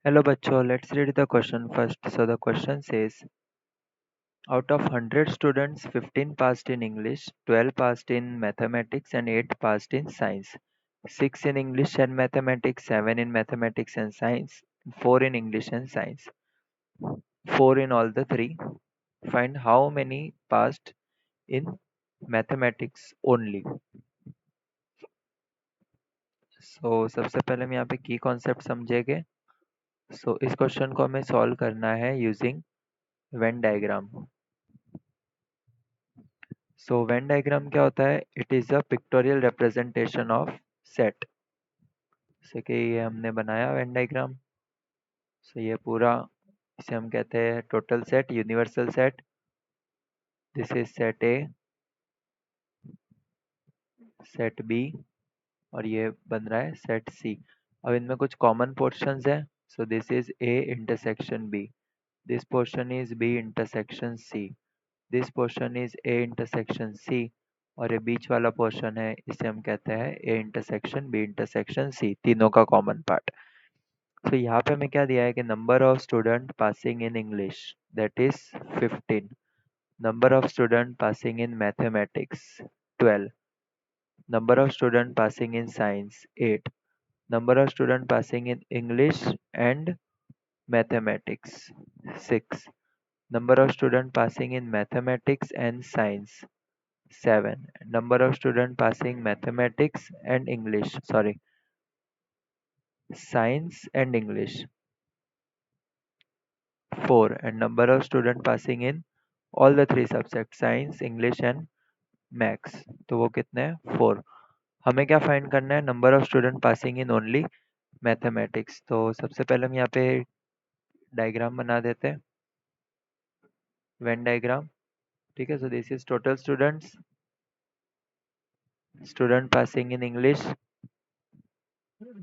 Hello bachcho, let's read the question first. So the question says, out of 100 students, 15 passed in English, 12 passed in mathematics and 8 passed in science. 6 in English and mathematics, 7 in mathematics and science, 4 in English and science. 4 in all the three. Find how many passed in mathematics only. So सबसे पहले हम यहाँ पे की concept समझेंगे. So इस question को हमें सॉल्व करना है using Venn diagram. So Venn diagram क्या होता है? It is a pictorial representation of set. जैसे कि ये हमने बनाया वेन डायग्राम. सो ये पूरा इसे हम कहते हैं total set, universal set. This is set A, set B और ये बन रहा है सेट सी. अब इनमें कुछ कॉमन पोर्शंस हैं. So this is A intersection B, this portion is B intersection C, this portion is A intersection C और ये बीच वाला पोर्शन है इसे हम कहते हैं A intersection B intersection C, तीनों का कॉमन पार्ट. तो यहाँ पे हमें क्या दिया है कि number of student passing in English that is 15, number of student passing in mathematics 12, number of student passing in science 8, number of student passing in English and mathematics 6, number of student passing in mathematics and science 7, number of student passing mathematics and English, sorry, science and English 4, and number of student passing in all the three subjects science, English and maths. तो वो कितने हैं? 4. हमें क्या find करना है? Number of student passing in only mathematics. तो सबसे पहले हम यहाँ पे डायग्राम बना देते हैं, वेन डायग्राम. ठीक है. So this is total students, student passing in English,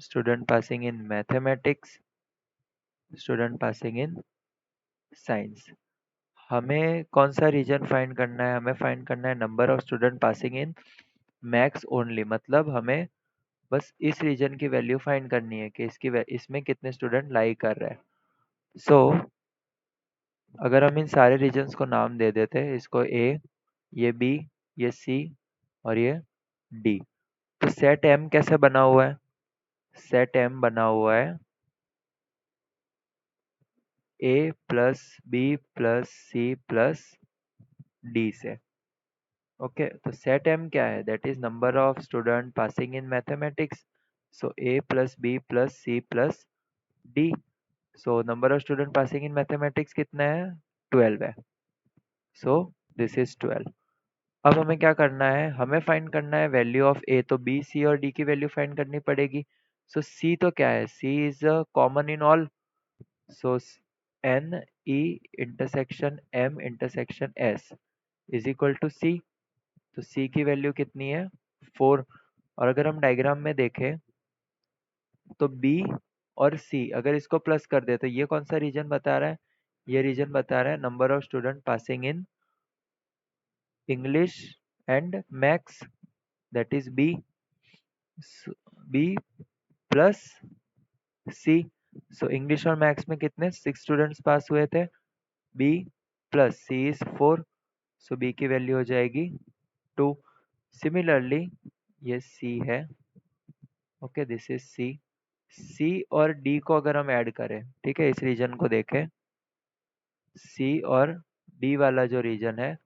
student passing in mathematics, student passing in science. हमें कौन सा रीजन फाइंड करना है? हमें फाइंड करना है number of student passing in maths only. मतलब हमें बस इस रीजन की वैल्यू फाइंड करनी है कि इसमें कितने स्टूडेंट लाई कर रहे हैं. सो अगर हम इन सारे रीजन्स को नाम दे देते हैं, इसको ए, ये बी, ये सी और ये डी. तो सेट एम कैसे बना हुआ है? सेट एम बना हुआ है A plus B plus C plus D से. ओके. तो सेट एम क्या है? That is number of student passing in mathematics. So A plus B plus C plus D. So number of student passing in mathematics कितना है? 12 है. So this is 12. अब हमें क्या करना है? हमें फाइंड करना है वैल्यू ऑफ ए. तो बी सी और डी की वैल्यू फाइंड करनी पड़ेगी. सो सी तो क्या है? C is common in all. So N E intersection M intersection S is equal to C. तो सी की वैल्यू कितनी है? 4. और अगर हम डायग्राम में देखें तो बी और सी अगर इसको प्लस कर दे तो ये कौन सा रीजन बता रहा है? ये रीजन बता रहा है number of student passing in English and maths, that is B. B plus C. So English और मैथ्स में कितने 6 स्टूडेंट्स पास हुए थे? B plus C is 4. So B की वैल्यू हो जाएगी 2. सिमिलरली ये सी है. Okay, this is C. C और डी को अगर हम ऐड करें, ठीक है, इस रीजन को देखें, सी और डी वाला जो रीजन है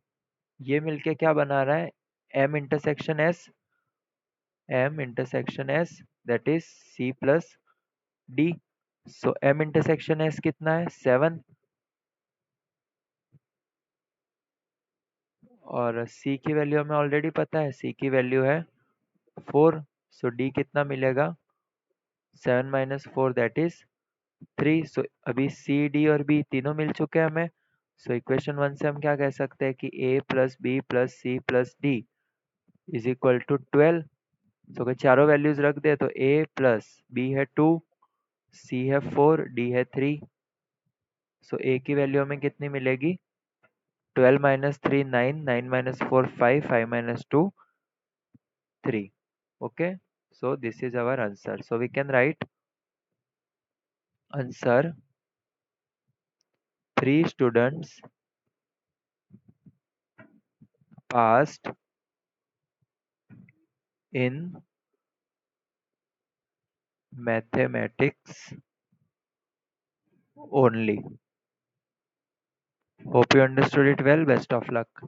ये मिलके क्या बना रहा है? M intersection S, M intersection S that is C plus D. So M intersection S कितना है? 7. और सी की वैल्यू हमें ऑलरेडी पता है, सी की वैल्यू है 4. सो डी कितना मिलेगा? 7 माइनस 4 दैट इज 3. सो अभी सी डी और बी तीनों मिल चुके हैं हमें. सो इक्वेशन 1 से हम क्या कह सकते हैं कि A plus B plus C plus D is equal to 12. So अगर चारों वैल्यूज रख दे तो ए प्लस बी है 2, सी है 4, डी है 3. सो ए की वैल्यू हमें कितनी मिलेगी? 12 minus 3 9, 9 minus 4 5, 5 minus 2 3. Okay, so this is our answer. So we can write Answer: three students passed in mathematics only. Hope you understood it well. Best of luck.